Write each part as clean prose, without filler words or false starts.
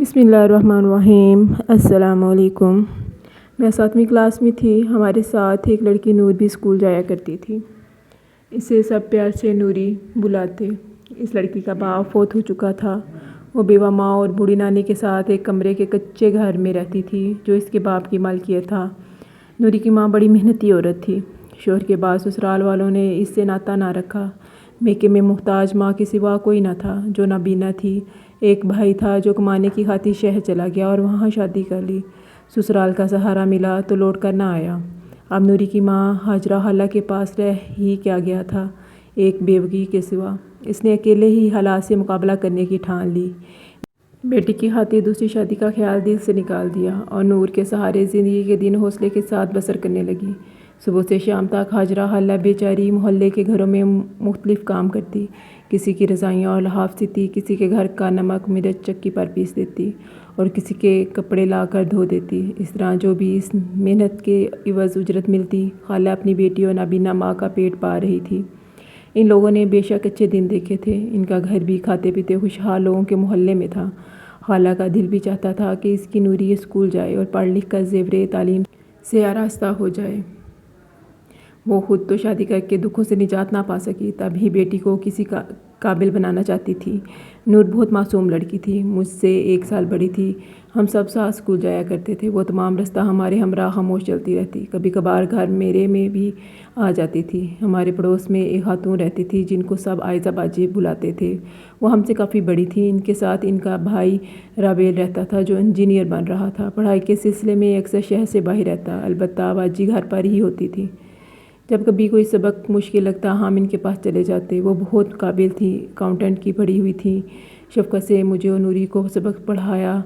बिस्मिल्लाहिर्रहमानिर्रहीम। अस्सलामुअलैकुम। मैं 7वीं क्लास में थी। हमारे साथ एक लड़की नूर भी स्कूल जाया करती थी। इसे सब प्यार से नूरी बुलाते। इस लड़की का बाप फौत हो चुका था। वो बेवा माँ और बूढ़ी नानी के साथ एक कमरे के कच्चे घर में रहती थी जो इसके बाप की मालकियत था। नूरी की माँ बड़ी मेहनती औरत थी। शोहर के बाद ससुराल वालों ने इससे नाता ना रखा। मेके में मुहताज माँ के सिवा कोई न था। जो नाबीना थी। एक भाई था जो कमाने की खातिर शहर चला गया और वहाँ शादी कर ली। ससुराल का सहारा मिला तो लौट कर ना आया। अब नूरी की माँ हाजरा हाला के पास रह ही क्या गया था, एक बेवगी के सिवा। इसने अकेले ही हालात से मुकाबला करने की ठान ली। बेटी की खातिर दूसरी शादी का ख्याल दिल से निकाल दिया और नूर के सहारे ज़िंदगी के दिन हौसले के साथ बसर करने लगी। सुबह से शाम तक हाजरा हाला बेचारी मोहल्ले के घरों में मुख्तलिफ काम करती। किसी की रज़ाइयाँ और लहाफ सीती, किसी के घर का नमक मिर्च चक्की पर पीस देती और किसी के कपड़े ला कर धो देती। इस तरह जो भी इस मेहनत के इवज़ उजरत मिलती, खाला अपनी बेटी और नाबीना माँ का पेट पा रही थी। इन लोगों ने बेशक अच्छे दिन देखे थे। इनका घर भी खाते पीते खुशहाल लोगों के मोहल्ले में था। खाला का दिल भी चाहता था कि इसकी नूरी स्कूल जाए और पढ़ लिख कर ज़ेवरे तालीम से आरास्ता हो जाए। वो खुद तो शादी करके दुखों से निजात ना पा सकी, तभी बेटी को किसी काबिल बनाना चाहती थी। नूर बहुत मासूम लड़की थी, मुझसे 1 साल बड़ी थी। हम सब साथ स्कूल जाया करते थे। वो तमाम रास्ता हमारे हमरा खामोश चलती रहती। कभी कभार घर मेरे में भी आ जाती थी। हमारे पड़ोस में एक खातून रहती थी जिनको सब आयज़ा बाजी बुलाते थे। वो हमसे काफ़ी बड़ी थी। इनके साथ इनका भाई राबेल रहता था जो इंजीनियर बन रहा था। पढ़ाई के सिलसिले में अक्सर शहर से बाहर रहता, अलबत्ता बाजी घर पर ही होती थी। जब कभी कोई सबक मुश्किल लगता हम इनके पास चले जाते। वो बहुत काबिल थी, अकाउंटेंट की पढ़ी हुई थी। शफ़क़त से मुझे और नूरी को सबक पढ़ाया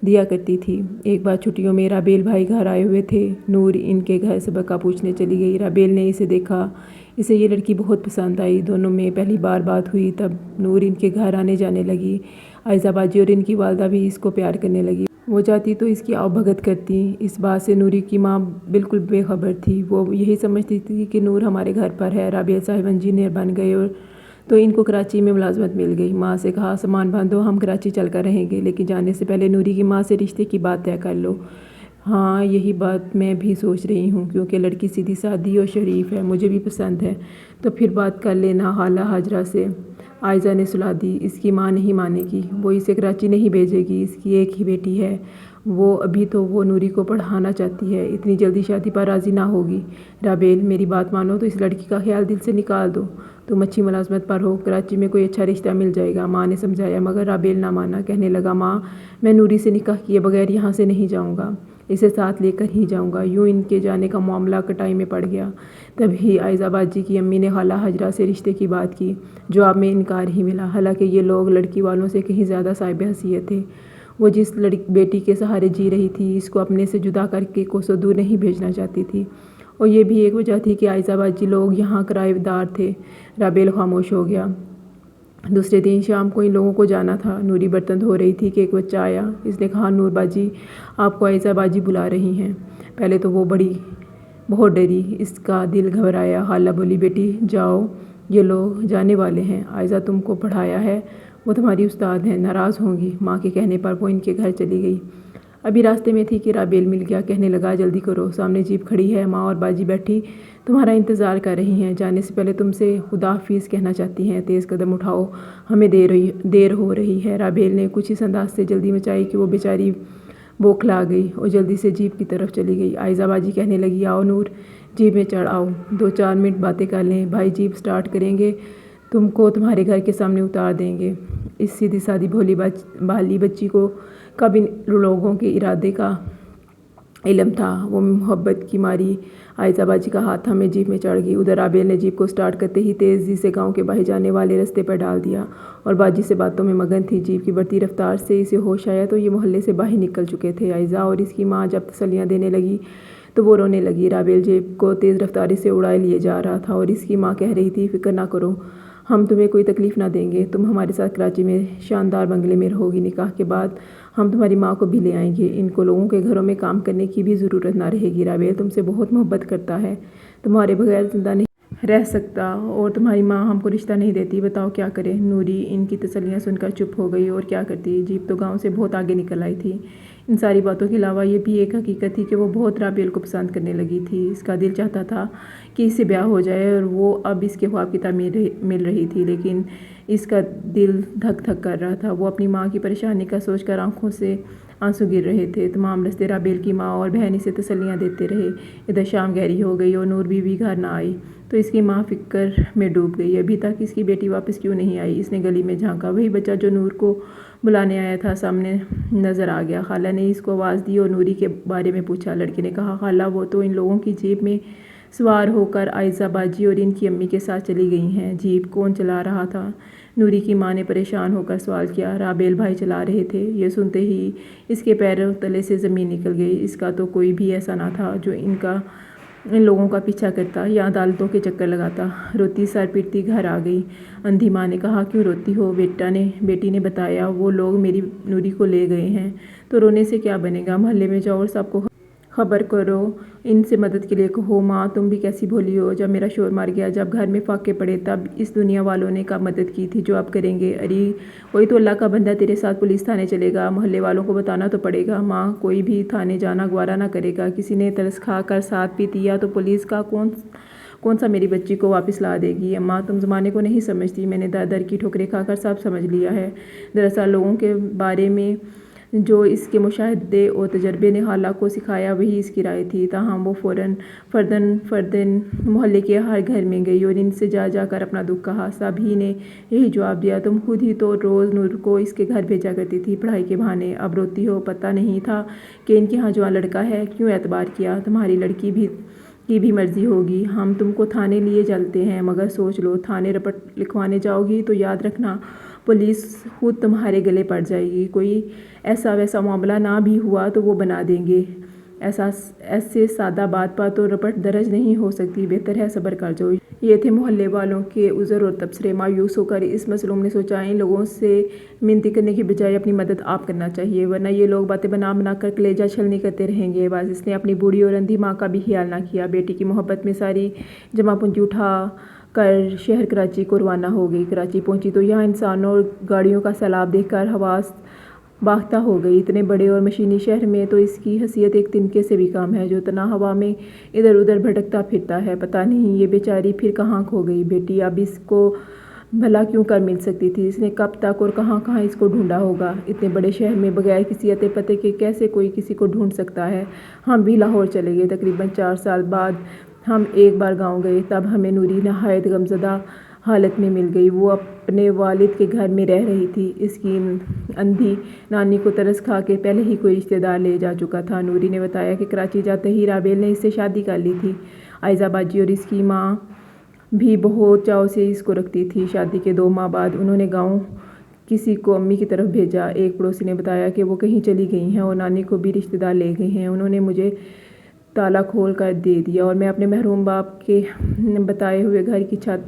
दिया करती थी। एक बार छुट्टियों में राबेल भाई घर आए हुए थे। नूर इनके घर सबक का पूछने चली गई। राबेल ने इसे देखा, इसे ये लड़की बहुत पसंद आई। दोनों में पहली बार बात हुई तब नूर इनके घर आने जाने लगी। आयज़ा बाजी और इनकी वालदा भी इसको प्यार करने लगी। वो चाहती तो इसकी आवभगत करती। इस बात से नूरी की माँ बिल्कुल बेखबर थी। वो यही समझती थी कि नूर हमारे घर पर है। राबेल साहिब इंजीनियर बन गए और तो इनको कराची में मुलाजमत मिल गई। माँ से कहा सामान बांधो, हम कराची चल कर रहेंगे, लेकिन जाने से पहले नूरी की माँ से रिश्ते की बात तय कर लो। हाँ, यही बात मैं भी सोच रही हूँ, क्योंकि लड़की सीधी सादी और शरीफ है, मुझे भी पसंद है। तो फिर बात कर लेना खाला हाजरा से। आयज़ा ने सुला दी। इसकी माँ नहीं मानेगी, वो इसे कराची नहीं भेजेगी। इसकी एक ही बेटी है। वो अभी तो वो नूरी को पढ़ाना चाहती है, इतनी जल्दी शादी पर राज़ी ना होगी। राबेल, मेरी बात मानो तो इस लड़की का ख्याल दिल से निकाल दो। तुम अच्छी मुलाजमत पर हो, कराची में कोई अच्छा रिश्ता मिल जाएगा। माँ ने समझाया, मगर राबेल ना माना। कहने लगा, माँ मैं नूरी से निकाह किए बगैर यहाँ से नहीं जाऊँगा, इसे साथ लेकर ही जाऊँगा। यूँ इनके जाने का मामला कटाई में पड़ गया। तभी आयज़ा बाजी की अम्मी ने खाला हाजरा से रिश्ते की बात की। जवाब में इनकार ही मिला। हालांकि ये लोग लड़की वालों से कहीं ज़्यादा साहिब हैसियत थे। वो जिस बेटी के सहारे जी रही थी, इसको अपने से जुदा करके कोसों दूर नहीं भेजना चाहती थी। और ये भी एक वजह थी कि आयज़ा बाजी लोग यहाँ किराएदार थे। राबेल खामोश हो गया। दूसरे दिन शाम को इन लोगों को जाना था। नूरी बर्तन धो रही थी कि एक बच्चा आया। इसने कहा, नूर बाजी आपको आयज़ा बाजी बुला रही हैं। पहले तो वो बहुत डरी, इसका दिल घबराया। खाला बोली, बेटी जाओ, ये लोग जाने वाले हैं। आयज़ा तुमको पढ़ाया है, वो तुम्हारी उस्ताद हैं, नाराज़ होंगी। माँ के कहने पर वो इनके घर चली गई। अभी रास्ते में थी कि राबेल मिल गया। कहने लगा, जल्दी करो, सामने जीप खड़ी है, माँ और बाजी बैठी तुम्हारा इंतज़ार कर रही हैं। जाने से पहले तुमसे खुदा हाफिज़ कहना चाहती हैं। तेज़ कदम उठाओ, हमें देर हो रही है। राबेल ने कुछ इस अंदाज से जल्दी मचाई कि वो बेचारी बौखला गई और जल्दी से जीप की तरफ चली गई। आयज़ा बाजी कहने लगी, आओ नूर, जीप में चढ़ आओ, 2-4 मिनट बातें कर लें। भाई जीप स्टार्ट करेंगे, तुमको तुम्हारे घर के सामने उतार देंगे। इस सीधी सादी भोली भाली बच्ची को कब इन लोगों के इरादे का इल्म था। वो मोहब्बत की मारी आयज़ा बाजी का हाथ थामे जीप में चढ़ गई। उधर राबेल ने जीप को स्टार्ट करते ही तेज़ी से गांव के बाहर जाने वाले रास्ते पर डाल दिया और बाजी से बातों में मगन थी। जीप की बढ़ती रफ्तार से इसे होश आया तो ये मोहल्ले से बाहर निकल चुके थे। आयज़ा और इसकी माँ जब तसल्लियाँ देने लगी तो वो रोने लगी। राबेल जीप को तेज़ रफ्तारी से उड़ाए लिए जा रहा था और इसकी माँ कह रही थी, फ़िक्र ना करो, हम तुम्हें कोई तकलीफ़ ना देंगे। तुम हमारे साथ कराची में शानदार बंगले में रहोगी। निकाह के बाद हम तुम्हारी माँ को भी ले आएंगे। इनको लोगों के घरों में काम करने की भी ज़रूरत ना रहेगी। राबेल तुमसे बहुत मोहब्बत करता है, तुम्हारे बगैर ज़िंदा नहीं। रह सकता और तुम्हारी माँ हमको रिश्ता नहीं देती, बताओ क्या करें। नूरी इनकी तसल्लियाँ सुनकर चुप हो गई। और क्या करती, जीप तो गांव से बहुत आगे निकल आई थी। इन सारी बातों के अलावा ये भी एक हकीकत थी कि वो बहुत राबेल को पसंद करने लगी थी। इसका दिल चाहता था कि इससे ब्याह हो जाए और वो अब इसके ख्वाब की तामीर मिल रही थी, लेकिन इसका दिल धक धक कर रहा था। वो अपनी माँ की परेशानी का सोचकर आंखों से आंसू गिर रहे थे। तमाम रस्ते राबेल की माँ और बहन इसे तसल्लियाँ देते रहे। इधर शाम गहरी हो गई और नूर बीवी घर ना आई तो इसकी माँ फिक्र में डूब गई। अभी तक इसकी बेटी वापस क्यों नहीं आई। इसने गली में झांका, वही बच्चा जो नूर को बुलाने आया था सामने नज़र आ गया। खाला ने इसको आवाज़ दी और नूरी के बारे में पूछा। लड़के ने कहा, खाला वो तो इन लोगों की जीप में सवार होकर आयज़ा बाजी और इनकी अम्मी के साथ चली गई हैं। जीप कौन चला रहा था, नूरी की माँ ने परेशान होकर सवाल किया। राबेल भाई चला रहे थे। ये सुनते ही इसके पैरों तले से ज़मीन निकल गई। इसका तो कोई भी ऐसा ना था जो इन लोगों का पीछा करता या अदालतों के चक्कर लगाता। रोती सर पीटती घर आ गई। अंधी माँ ने कहा, क्यों रोती हो। बेटी ने बताया, वो लोग मेरी नूरी को ले गए हैं। तो रोने से क्या बनेगा, मोहल्ले में जाओ और सबको खबर करो, इनसे मदद के लिए कहो। माँ तुम भी कैसी भोली हो, जब मेरा शोर मर गया, जब घर में फाके पड़े, तब इस दुनिया वालों ने कब मदद की थी जो आप करेंगे। अरे कोई तो अल्लाह का बंदा तेरे साथ पुलिस थाने चलेगा, मोहल्ले वालों को बताना तो पड़ेगा। माँ कोई भी थाने जाना गवारा ना करेगा। किसी ने तरस खा कर साथ पी दिया तो पुलिस का कौन सा मेरी बच्ची को वापस ला देगी। अम्मा तुम ज़माने को नहीं समझती, मैंने दर दर की ठोकरें खाकर सब समझ लिया है। दरअसल लोगों के बारे में जो इसके मुशाहिदे और तजर्बे ने हाला को सिखाया वही इसकी राय थी। ताहम वो फर्दन मोहल्ले के हर घर में गई और इनसे जाकर अपना दुख कहा। सभी ने यही जवाब दिया, तुम खुद ही तो रोज़ नूर को इसके घर भेजा करती थी पढ़ाई के बहाने, अब रोती हो। पता नहीं था कि इनके यहाँ जवान लड़का है, क्यों एतबार किया। तुम्हारी लड़की की भी मर्जी होगी, हम तुमको थाने लिए चलते हैं, मगर सोच लो, थाने रिपोर्ट लिखवाने जाओगी तो याद रखना पुलिस खुद तुम्हारे गले पड़ जाएगी। कोई ऐसा वैसा मामला ना भी हुआ तो वो बना देंगे। ऐसे सादा बात पर तो रिपोर्ट दर्ज नहीं हो सकती, बेहतर है सब्र कर जाओ। ये थे मोहल्ले वालों के उज़र और तबसरे। मायूस होकर इस मसलूम ने सोचा, इन लोगों से मिन्नती करने की बजाय अपनी मदद आप करना चाहिए, वरना ये लोग बातें बना कर कलेजा छलनी करते रहेंगे। बस इसने अपनी बूढ़ी और अंधी माँ का भी ख्याल ना किया। बेटी की मोहब्बत में सारी जमा पूंजी उठा कर शहर कराची को रवाना हो गई। कराची पहुंची तो यहाँ इंसानों और गाड़ियों का सैलाब देखकर हवास बाख्ता हो गई। इतने बड़े और मशीनी शहर में तो इसकी हैसियत एक तिनके से भी कम है, जो तना हवा में इधर उधर भटकता फिरता है। पता नहीं ये बेचारी फिर कहाँ खो गई। बेटी अब इसको भला क्यों कर मिल सकती थी। इसने कब तक और कहाँ कहाँ इसको ढूंढा होगा। इतने बड़े शहर में बगैर किसी अते पते के कैसे कोई किसी को ढूंढ सकता है। हम भी लाहौर चले गए। तकरीबन 4 साल बाद हम एक बार गाँव गए, तब हमें नूरी नहायत गमज़दा हालत में मिल गई। वो अपने वालिद के घर में रह रही थी। इसकी अंधी नानी को तरस खा के पहले ही कोई रिश्तेदार ले जा चुका था। नूरी ने बताया कि कराची जाते ही राबेल ने इससे शादी कर ली थी। आयज़ा बाजी और इसकी माँ भी बहुत चाव से इसको रखती थी। शादी के 2 माह बाद उन्होंने गाँव किसी को अम्मी की तरफ भेजा। एक पड़ोसी ने बताया कि वो कहीं चली गई हैं और नानी को भी रिश्तेदार ले गए हैं। उन्होंने मुझे ताला खोल कर दे दिया और मैं अपने महरूम बाप के बताए हुए घर की छत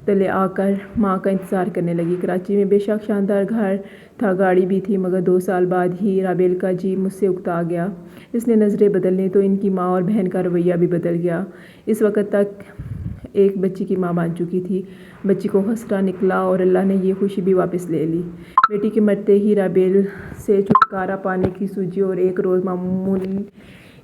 तले आकर माँ का इंतज़ार करने लगी। कराची में बेशक शानदार घर था, गाड़ी भी थी, मगर 2 साल बाद ही राबेल का जी मुझसे उकता गया। इसने नज़रें बदलनी तो इनकी माँ और बहन का रवैया भी बदल गया। इस वक्त तक एक बच्ची की माँ बन चुकी थी। बच्ची को खसरा निकला और अल्लाह ने ये खुशी भी वापस ले ली। बेटी के मरते ही राबेल से छुटकारा पाने की सूझी और एक रोज़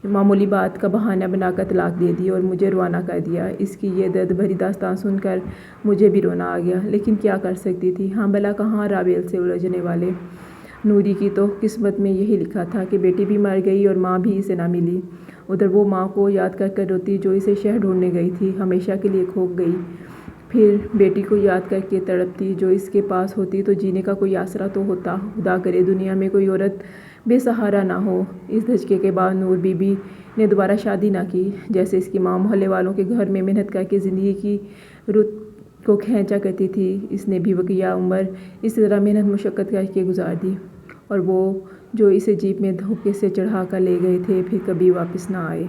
मामूली बात का बहाना बनाकर तलाक दे दी और मुझे रवाना कर दिया। इसकी ये दर्द भरी दास्तान सुनकर मुझे भी रोना आ गया, लेकिन क्या कर सकती थी। हाँ भला कहाँ राबेल से उलझने वाले। नूरी की तो किस्मत में यही लिखा था कि बेटी भी मर गई और माँ भी इसे ना मिली। उधर वो माँ को याद कर रोती जो इसे शहर ढूंढने गई थी, हमेशा के लिए खो गई। फिर बेटी को याद करके तड़पती, जो इसके पास होती तो जीने का कोई आसरा तो होता। खुदा करे दुनिया में कोई औरत बेसहारा ना हो। इस धचके के बाद नूर बीबी ने दोबारा शादी ना की। जैसे इसकी माँ मोहल्ले वालों के घर में मेहनत करके ज़िंदगी की रुत को खींचा करती थी, इसने भी वकिया उम्र इसी तरह मेहनत मुशक्क़त करके गुजार दी। और वो जो इसे जीप में धोखे से चढ़ा कर ले गए थे फिर कभी वापस ना आए।